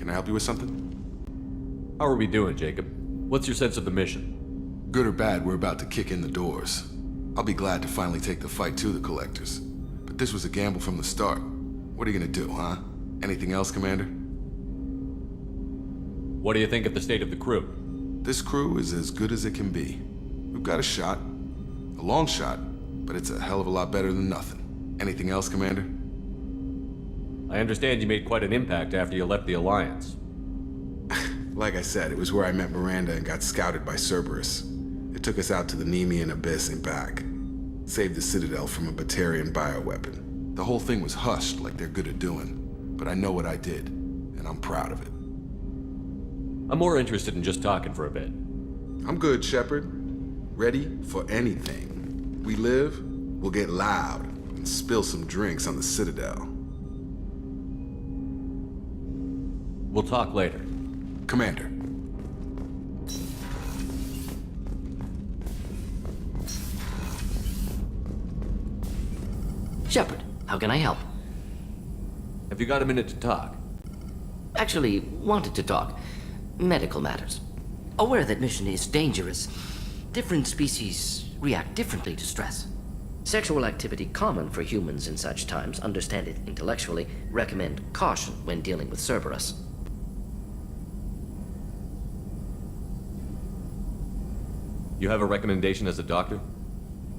Can I help you with something? How are we doing, Jacob? What's your sense of the mission? Good or bad, we're about to kick in the doors. I'll be glad to finally take the fight to the Collectors. But this was a gamble from the start. What are you gonna do, huh? Anything else, Commander? What do you think of the state of the crew? This crew is as good as it can be. We've got a shot. A long shot, but it's a hell of a lot better than nothing. Anything else, Commander? I understand you made quite an impact after you left the Alliance. Like I said, it was where I met Miranda and got scouted by Cerberus. It took us out to the Nemean Abyss and back. Saved the Citadel from a Batarian bioweapon. The whole thing was hushed like they're good at doing. But I know what I did, and I'm proud of it. I'm more interested in just talking for a bit. I'm good, Shepard. Ready for anything. We live, we'll get loud, and spill some drinks on the Citadel. We'll talk later. Commander. Shepard, how can I help? Have you got a minute to talk? Actually, wanted to talk. Medical matters. Aware that mission is dangerous. Different species react differently to stress. Sexual activity common for humans in such times, understand it intellectually, recommend caution when dealing with Cerberus. You have a recommendation as a doctor?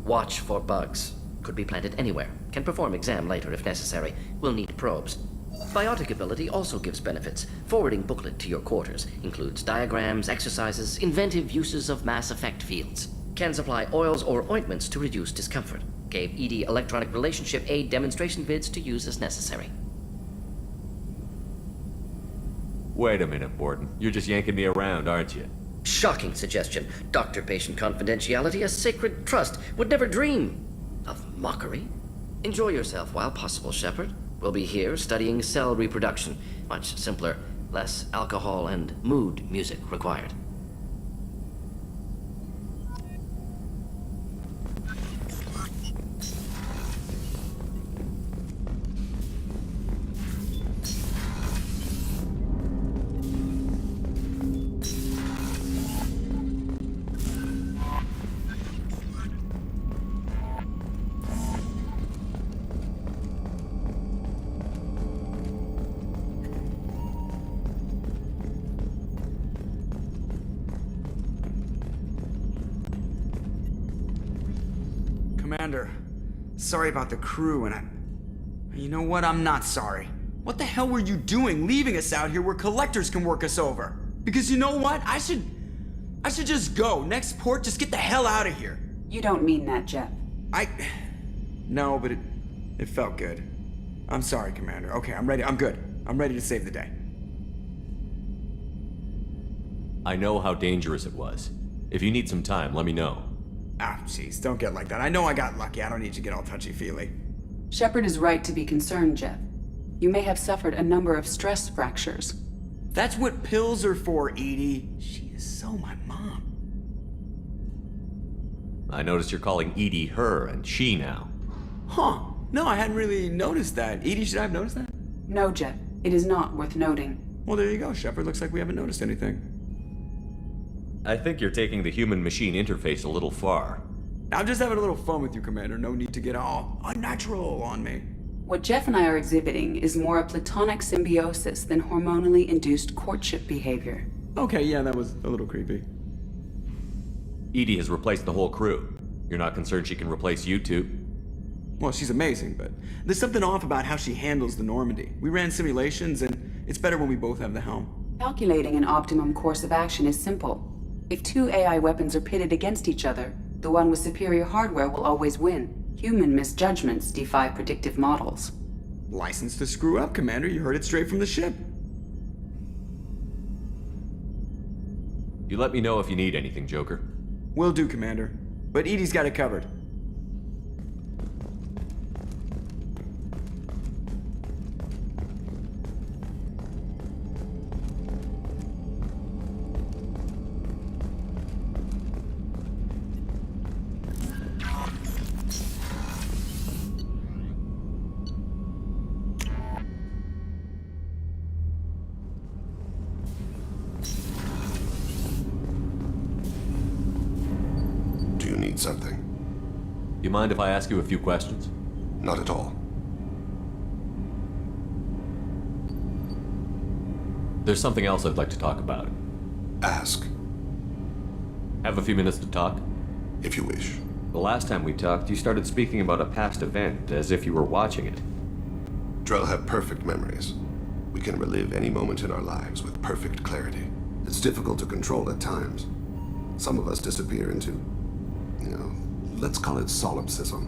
Watch for bugs. Could be planted anywhere. Can perform exam later if necessary. Will need probes. Biotic ability also gives benefits. Forwarding booklet to your quarters. Includes diagrams, exercises, inventive uses of mass effect fields. Can supply oils or ointments to reduce discomfort. Gave ED electronic relationship aid demonstration vids to use as necessary. Wait a minute, Borden. You're just yanking me around, aren't you? Shocking suggestion. Doctor-patient confidentiality, a sacred trust. Would never dream of mockery. Enjoy yourself while possible, Shepard. We'll be here studying cell reproduction. Much simpler, less alcohol and mood music required. Commander, sorry about the crew, you know what? I'm not sorry. What the hell were you doing leaving us out here where Collectors can work us over? Because you know what? I should just go. Next port, just get the hell out of here. You don't mean that, Jeff. No, but it felt good. I'm sorry, Commander. Okay, I'm ready. I'm good. I'm ready to save the day. I know how dangerous it was. If you need some time, let me know. Ah, jeez, don't get like that. I know I got lucky. I don't need you to get all touchy-feely. Shepard is right to be concerned, Jeff. You may have suffered a number of stress fractures. That's what pills are for, Edie. She is so my mom. I noticed you're calling Edie her and she now. Huh. No, I hadn't really noticed that. Edie, should I have noticed that? No, Jeff. It is not worth noting. Well, there you go, Shepard. Looks like we haven't noticed anything. I think you're taking the human-machine interface a little far. I'm just having a little fun with you, Commander. No need to get all unnatural on me. What Jeff and I are exhibiting is more a platonic symbiosis than hormonally induced courtship behavior. Okay, yeah, that was a little creepy. Edie has replaced the whole crew. You're not concerned she can replace you two? Well, she's amazing, but there's something off about how she handles the Normandy. We ran simulations, and it's better when we both have the helm. Calculating an optimum course of action is simple. If two AI weapons are pitted against each other, the one with superior hardware will always win. Human misjudgments defy predictive models. License to screw up, Commander. You heard it straight from the ship. You let me know if you need anything, Joker. Will do, Commander. But Edie's got it covered. need something. You mind if I ask you a few questions? Not at all. There's something else I'd like to talk about. Ask, Have a few minutes to talk? if you wish. The last time we talked, you started speaking about a past event as if you were watching it. Drell have perfect memories. We can relive any moment in our lives with perfect clarity. It's difficult to control at times. Some of us disappear into, let's call it solipsism.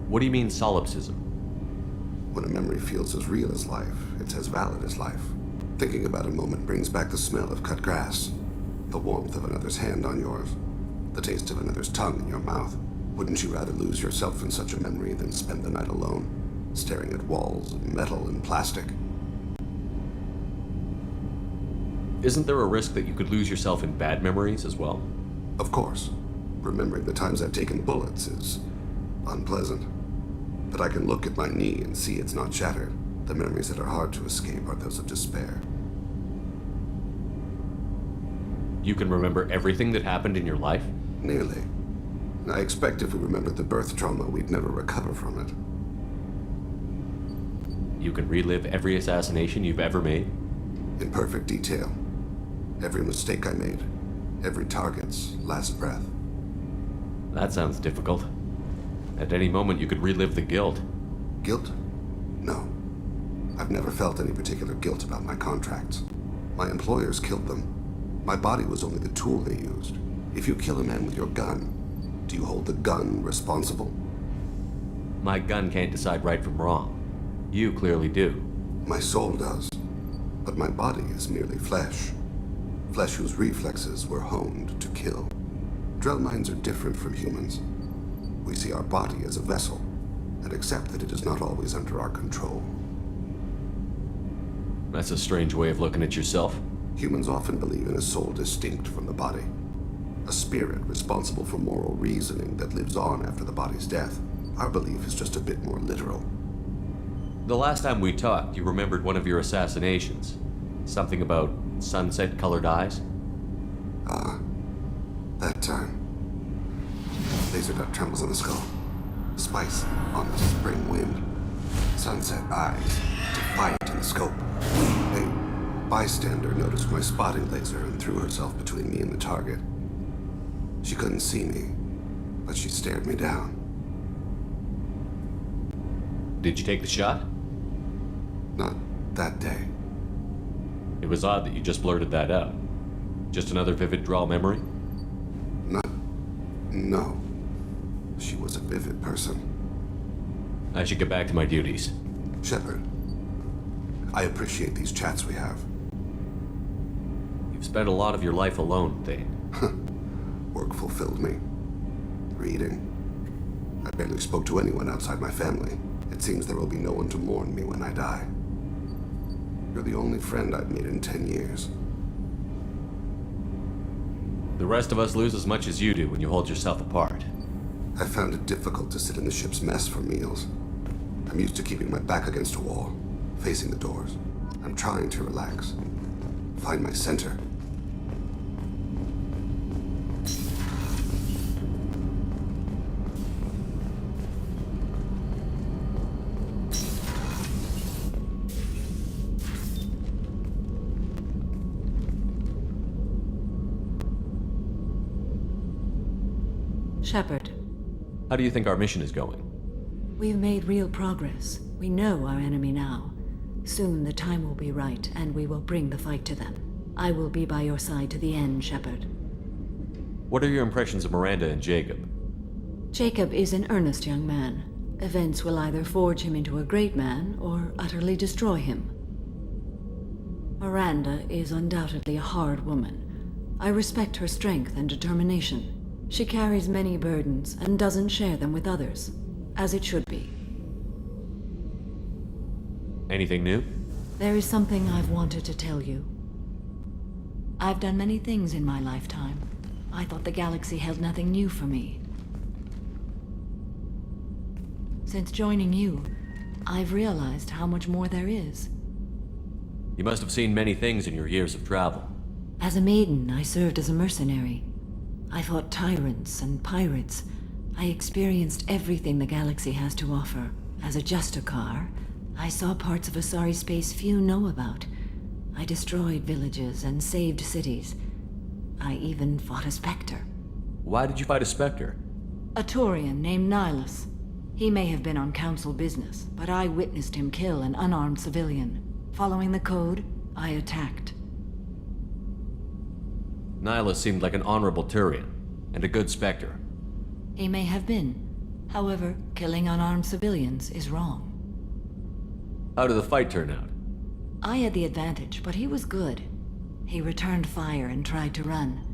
What do you mean solipsism? When a memory feels as real as life, it's as valid as life. Thinking about a moment brings back the smell of cut grass, the warmth of another's hand on yours, the taste of another's tongue in your mouth. Wouldn't you rather lose yourself in such a memory than spend the night alone, staring at walls of metal and plastic? Isn't there a risk that you could lose yourself in bad memories as well? Of course. Remembering the times I've taken bullets is unpleasant. But I can look at my knee and see it's not shattered. The memories that are hard to escape are those of despair. You can remember everything that happened in your life? Nearly. I expect if we remembered the birth trauma, we'd never recover from it. You can relive every assassination you've ever made? In perfect detail. Every mistake I made. Every target's last breath. That sounds difficult. At any moment, you could relive the guilt. Guilt? No. I've never felt any particular guilt about my contracts. My employers killed them. My body was only the tool they used. If you kill a man with your gun, do you hold the gun responsible? My gun can't decide right from wrong. You clearly do. My soul does. But my body is merely flesh. Flesh whose reflexes were honed to kill. Drell minds are different from humans. We see our body as a vessel, and accept that it is not always under our control. That's a strange way of looking at yourself. Humans often believe in a soul distinct from the body. A spirit responsible for moral reasoning that lives on after the body's death. Our belief is just a bit more literal. The last time we talked, you remembered one of your assassinations. Something about sunset-colored eyes? That time. Laser dot trembles on the skull. Spice on the spring wind. Sunset eyes, defiant in the scope. A bystander noticed my spotting laser and threw herself between me and the target. She couldn't see me, but she stared me down. Did you take the shot? Not that day. It was odd that you just blurted that out. Just another vivid draw memory? No. She was a vivid person. I should get back to my duties. Shepard, I appreciate these chats we have. You've spent a lot of your life alone, Thane. Work fulfilled me. Reading. I barely spoke to anyone outside my family. It seems there will be no one to mourn me when I die. You're the only friend I've made in 10 years. The rest of us lose as much as you do when you hold yourself apart. I found it difficult to sit in the ship's mess for meals. I'm used to keeping my back against a wall, facing the doors. I'm trying to relax. Find my center. Shepard, How do you think our mission is going? we've made real progress. We know our enemy now. Soon the time will be right, and we will bring the fight to them. I will be by your side to the end, Shepard. What are your impressions of Miranda and Jacob? Jacob is an earnest young man. Events will either forge him into a great man, or utterly destroy him. Miranda is undoubtedly a hard woman. I respect her strength and determination. She carries many burdens and doesn't share them with others, as it should be. Anything new? There is something I've wanted to tell you. I've done many things in my lifetime. I thought the galaxy held nothing new for me. Since joining you, I've realized how much more there is. You must have seen many things in your years of travel. As a maiden, I served as a mercenary. I fought tyrants and pirates. I experienced everything the galaxy has to offer. As a Justicar, I saw parts of Asari space few know about. I destroyed villages and saved cities. I even fought a Spectre. Why did you fight a Spectre? A Turian named Nihilus. He may have been on Council business, but I witnessed him kill an unarmed civilian. Following the code, I attacked. Nihilus seemed like an honorable Turian, and a good Spectre. He may have been. However, killing unarmed civilians is wrong. How did the fight turn out? I had the advantage, but he was good. He returned fire and tried to run.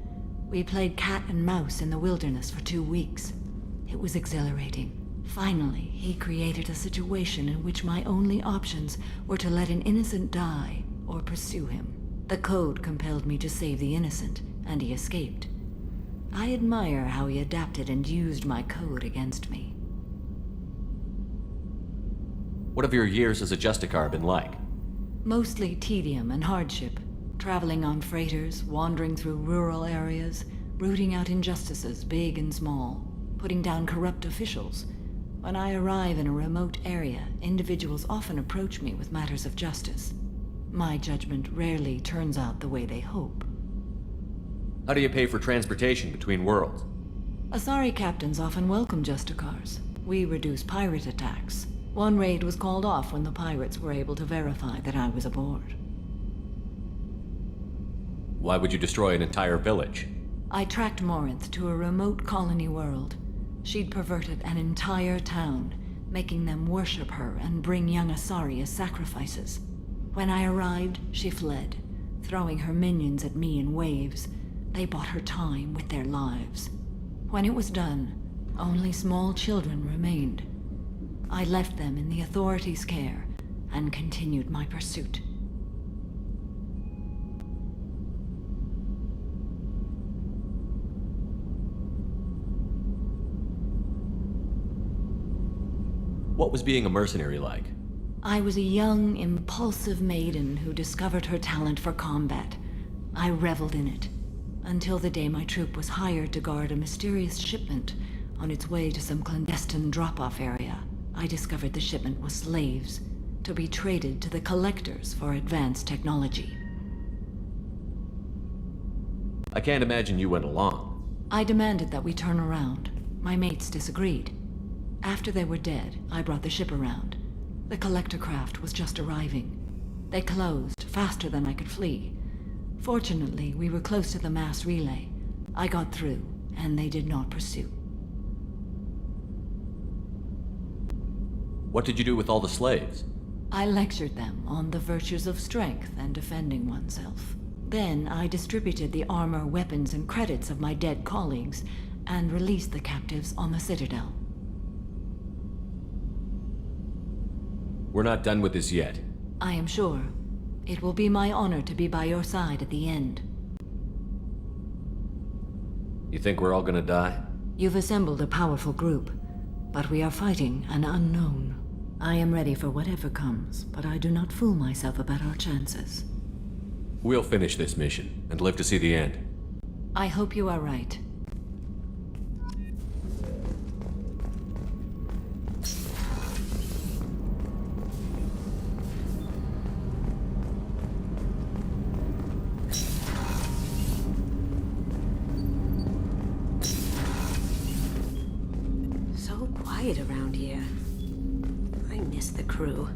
We played cat and mouse in the wilderness for 2 weeks. It was exhilarating. Finally, he created a situation in which my only options were to let an innocent die or pursue him. The code compelled me to save the innocent, and he escaped. I admire how he adapted and used my code against me. What have your years as a Justicar been like? Mostly tedium and hardship. Traveling on freighters, wandering through rural areas, rooting out injustices big and small, putting down corrupt officials. When I arrive in a remote area, individuals often approach me with matters of justice. My judgment rarely turns out the way they hope. How do you pay for transportation between worlds? Asari captains often welcome Justicars. We reduce pirate attacks. One raid was called off when the pirates were able to verify that I was aboard. Why would you destroy an entire village? I tracked Morinth to a remote colony world. She'd perverted an entire town, making them worship her and bring young Asari as sacrifices. When I arrived, she fled, throwing her minions at me in waves. They bought her time with their lives. When it was done, only small children remained. I left them in the authorities' care and continued my pursuit. What was being a mercenary like? I was a young, impulsive maiden who discovered her talent for combat. I reveled in it, until the day my troop was hired to guard a mysterious shipment on its way to some clandestine drop-off area. I discovered the shipment was slaves, to be traded to the Collectors for advanced technology. I can't imagine you went along. I demanded that we turn around. My mates disagreed. After they were dead, I brought the ship around. The Collector craft was just arriving. They closed faster than I could flee. Fortunately, we were close to the mass relay. I got through, and they did not pursue. What did you do with all the slaves? I lectured them on the virtues of strength and defending oneself. Then I distributed the armor, weapons, and credits of my dead colleagues, and released the captives on the Citadel. We're not done with this yet. I am sure. It will be my honor to be by your side at the end. You think we're all gonna die? You've assembled a powerful group, but we are fighting an unknown. I am ready for whatever comes, but I do not fool myself about our chances. We'll finish this mission and live to see the end. I hope you are right. So quiet around here. I miss the crew.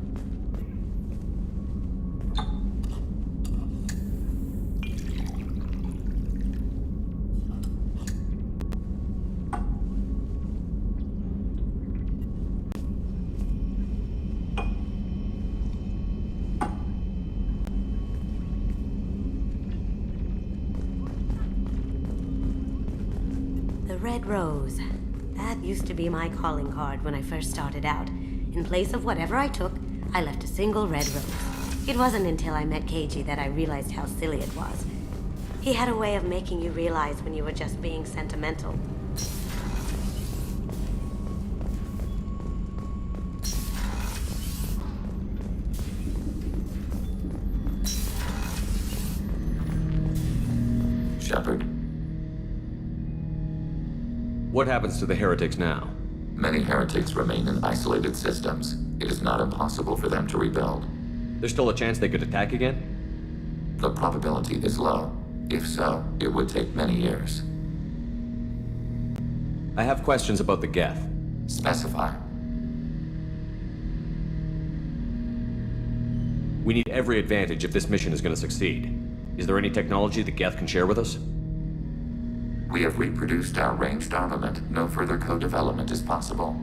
The Red Rose. That used to be my calling card when I first started out. In place of whatever I took, I left a single red rose. It wasn't until I met Keiji that I realized how silly it was. He had a way of making you realize when you were just being sentimental. Shepard. What happens to the heretics now? Many heretics remain in isolated systems. It is not impossible for them to rebuild. There's still a chance they could attack again? The probability is low. If so, it would take many years. I have questions about the Geth. Specify. We need every advantage if this mission is going to succeed. Is there any technology the Geth can share with us? We have reproduced our ranged armament. No further co-development is possible.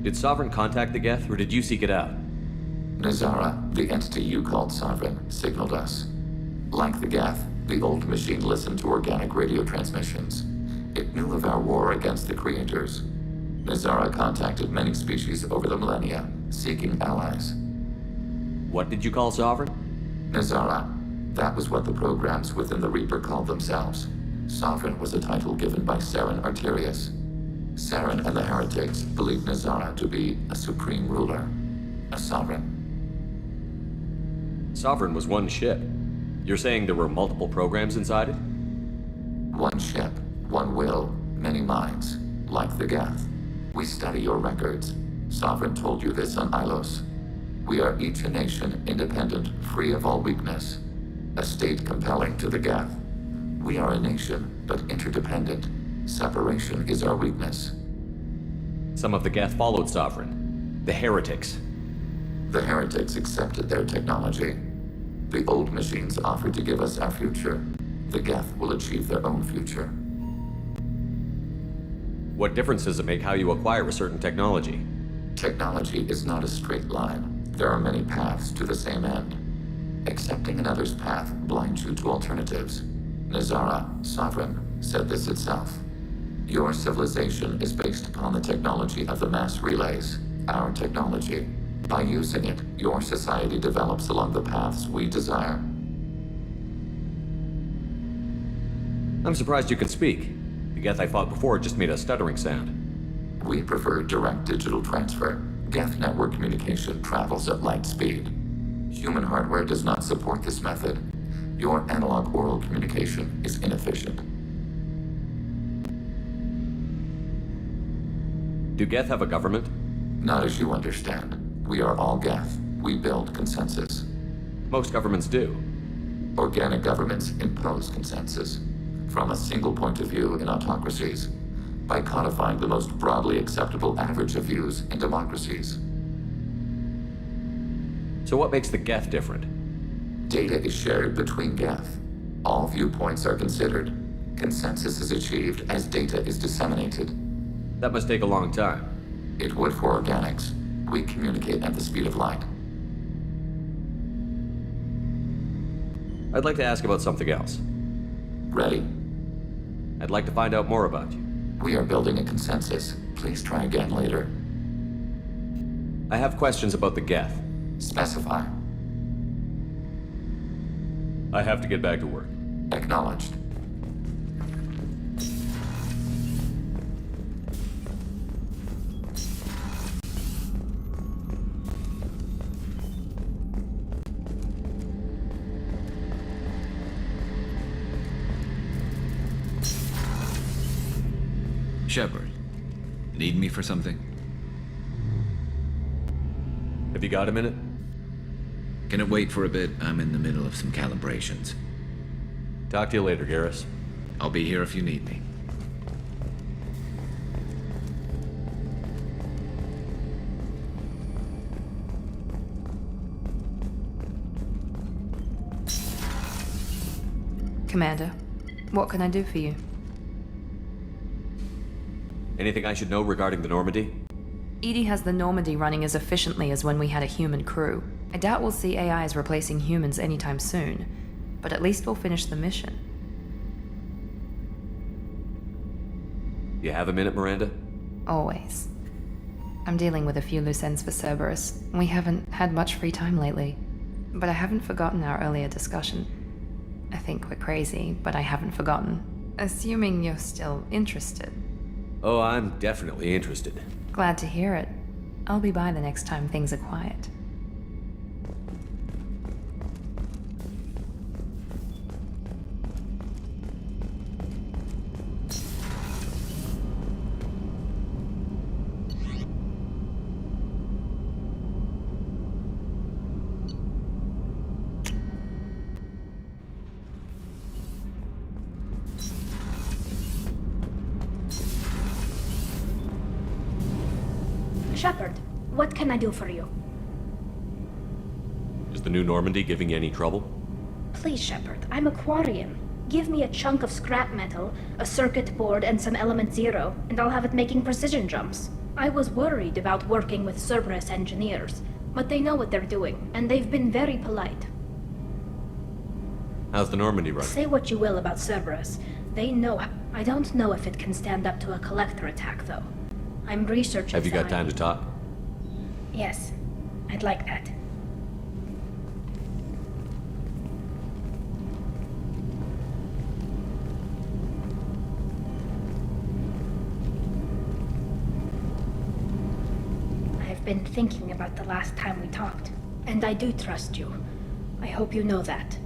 Did Sovereign contact the Geth, or did you seek it out? Nazara, the entity you called Sovereign, signaled us. Like the Geth, the old machine listened to organic radio transmissions. It knew of our war against the creators. Nazara contacted many species over the millennia, seeking allies. What did you call Sovereign? Nazara. That was what the programs within the Reaper called themselves. Sovereign was a title given by Saren Arterius. Saren and the heretics believed Nazara to be a supreme ruler, a sovereign. Sovereign was one ship. You're saying there were multiple programs inside it? One ship, one will, many minds, like the Geth. We study your records. Sovereign told you this on Ilos. We are each a nation, independent, free of all weakness. A state compelling to the Geth. We are a nation, but interdependent. Separation is our weakness. Some of the Geth followed Sovereign. The heretics. The heretics accepted their technology. The old machines offered to give us our future. The Geth will achieve their own future. What difference does it make how you acquire a certain technology? Technology is not a straight line. There are many paths to the same end. Accepting another's path blinds you to alternatives. Nazara, Sovereign, said this itself. Your civilization is based upon the technology of the mass relays, our technology. By using it, your society develops along the paths we desire. I'm surprised you can speak. The Geth I fought before just made a stuttering sound. We prefer direct digital transfer. Geth network communication travels at light speed. Human hardware does not support this method. Your analog oral communication is inefficient. Do Geth have a government? Not as you understand. We are all Geth. We build consensus. Most governments do. Organic governments impose consensus. From a single point of view in autocracies, by codifying the most broadly acceptable average of views in democracies. So what makes the Geth different? Data is shared between Geth. All viewpoints are considered. Consensus is achieved as data is disseminated. That must take a long time. It would for organics. We communicate at the speed of light. I'd like to ask about something else. Ready? I'd like to find out more about you. We are building a consensus. Please try again later. I have questions about the Geth. Specify. I have to get back to work. Acknowledged. Shepard, need me for something? Have you got a minute? Can it wait for a bit? I'm in the middle of some calibrations. Talk to you later, Garrus. I'll be here if you need me. Commander, what can I do for you? Anything I should know regarding the Normandy? EDI has the Normandy running as efficiently as when we had a human crew. I doubt we'll see AIs replacing humans anytime soon, but at least we'll finish the mission. You have a minute, Miranda? Always. I'm dealing with a few loose ends for Cerberus. We haven't had much free time lately, but I haven't forgotten our earlier discussion. I think we're crazy, but I haven't forgotten. Assuming you're still interested. Oh, I'm definitely interested. Glad to hear it. I'll be by the next time things are quiet. Shepard. What can I do for you? Is the new Normandy giving you any trouble? Please, Shepard, I'm a Quarian. Give me a chunk of scrap metal, a circuit board, and some element zero, and I'll have it making precision jumps. I was worried about working with Cerberus engineers, but they know what they're doing, and they've been very polite. How's the Normandy running? Say what you will about Cerberus. They know. I don't know if it can stand up to a collector attack, though. I'm researching. Have you got time to talk? Yes, I'd like that. I've been thinking about the last time we talked, and I do trust you. I hope you know that.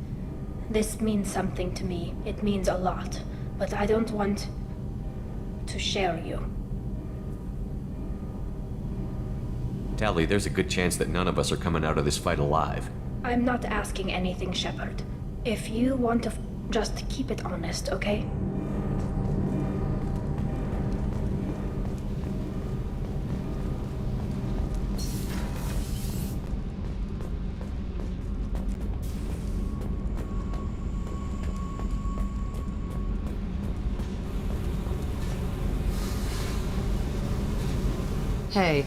This means something to me. It means a lot, but I don't want to share you. Tali, there's a good chance that none of us are coming out of this fight alive. I'm not asking anything, Shepard. If you want to just keep it honest, okay? Hey.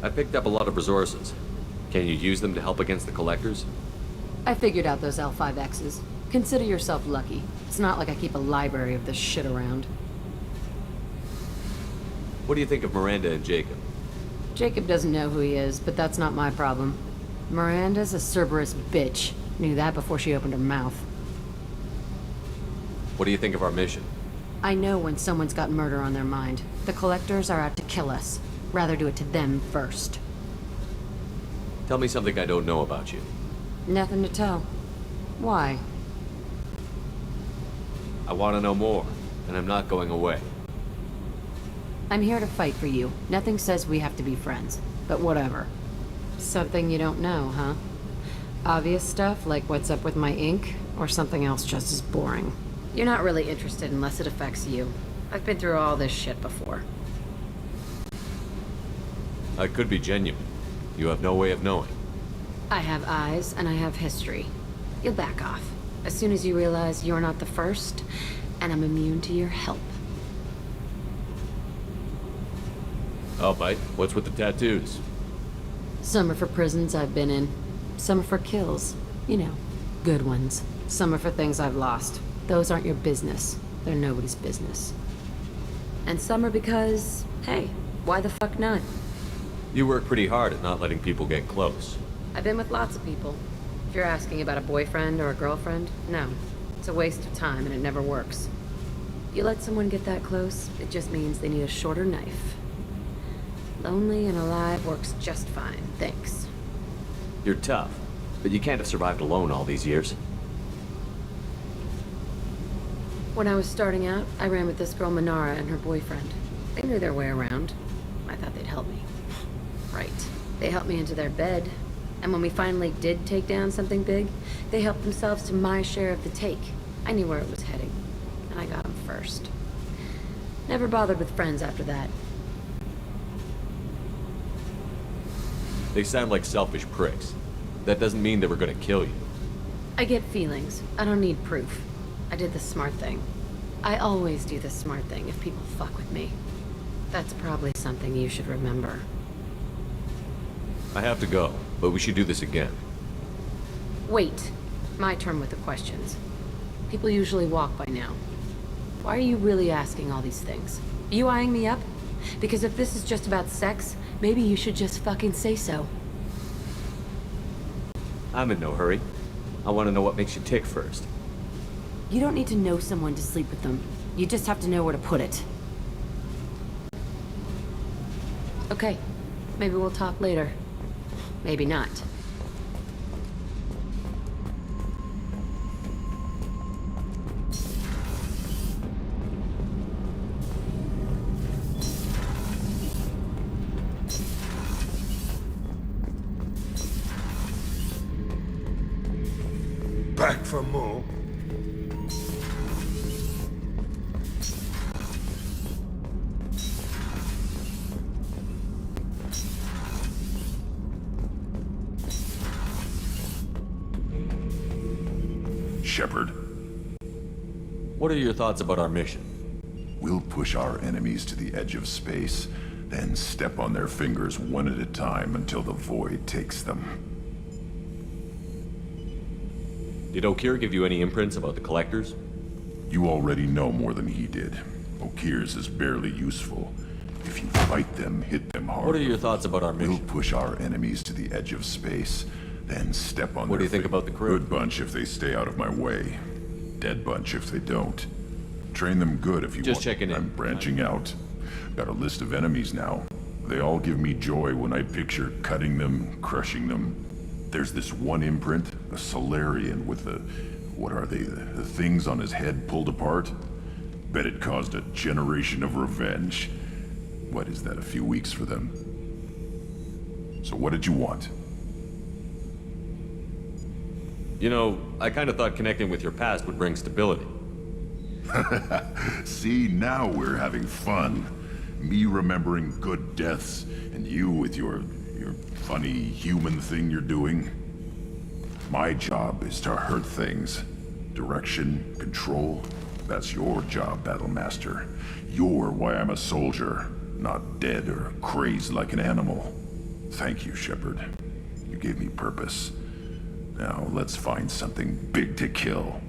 I picked up a lot of resources. Can you use them to help against the collectors? I figured out those L5Xs. Consider yourself lucky. It's not like I keep a library of this shit around. What do you think of Miranda and Jacob? Jacob doesn't know who he is, but that's not my problem. Miranda's a Cerberus bitch. Knew that before she opened her mouth. What do you think of our mission? I know when someone's got murder on their mind. The collectors are out to kill us. Rather do it to them first. Tell me something I don't know about you. Nothing to tell. Why? I want to know more, and I'm not going away. I'm here to fight for you. Nothing says we have to be friends. But whatever. Something you don't know, huh? Obvious stuff, like what's up with my ink, or something else just as boring? You're not really interested unless it affects you. I've been through all this shit before. I could be genuine. You have no way of knowing. I have eyes, and I have history. You'll back off. As soon as you realize you're not the first, and I'm immune to your help. I'll bite. What's with the tattoos? Some are for prisons I've been in. Some are for kills. You know, good ones. Some are for things I've lost. Those aren't your business. They're nobody's business. And some are because, hey, why the fuck not? You work pretty hard at not letting people get close. I've been with lots of people. If you're asking about a boyfriend or a girlfriend, no. It's a waste of time and it never works. You let someone get that close, it just means they need a shorter knife. Lonely and alive works just fine, thanks. You're tough, but you can't have survived alone all these years. When I was starting out, I ran with this girl Minara and her boyfriend. They knew their way around. I thought they'd help me. Right. They helped me into their bed. And when we finally did take down something big, they helped themselves to my share of the take. I knew where it was heading. And I got them first. Never bothered with friends after that. They sound like selfish pricks. That doesn't mean they were gonna kill you. I get feelings. I don't need proof. I did the smart thing. I always do the smart thing if people fuck with me. That's probably something you should remember. I have to go, but we should do this again. Wait. My turn with the questions. People usually walk by now. Why are you really asking all these things? Are you eyeing me up? Because if this is just about sex, maybe you should just fucking say so. I'm in no hurry. I want to know what makes you tick first. You don't need to know someone to sleep with them. You just have to know where to put it. Okay. Maybe we'll talk later. Maybe not. Back for more? Shepard. What are your thoughts about our mission? We'll push our enemies to the edge of space, then step on their fingers one at a time until the void takes them. Did Okeer give you any imprints about the Collectors? You already know more than he did. Okeer's is barely useful. If you fight them, hit them hard. What are your thoughts about our mission? We'll push our enemies to the edge of space, then step on What do you think about the crew? Good bunch if they stay out of my way. Dead bunch if they don't. Train them good if you want. Just checking in. I'm branching out. Got a list of enemies now. They all give me joy when I picture cutting them, crushing them. There's this one imprint, a Solarian with the... what are they? The things on his head pulled apart? Bet it caused a generation of revenge. What is that, a few weeks for them? So what did you want? You know, I kind of thought connecting with your past would bring stability. See, now we're having fun. Me remembering good deaths, and you with your funny human thing you're doing. My job is to hurt things. Direction, control, that's your job, Battlemaster. You're why I'm a soldier, not dead or crazed like an animal. Thank you, Shepard. You gave me purpose. Now let's find something big to kill.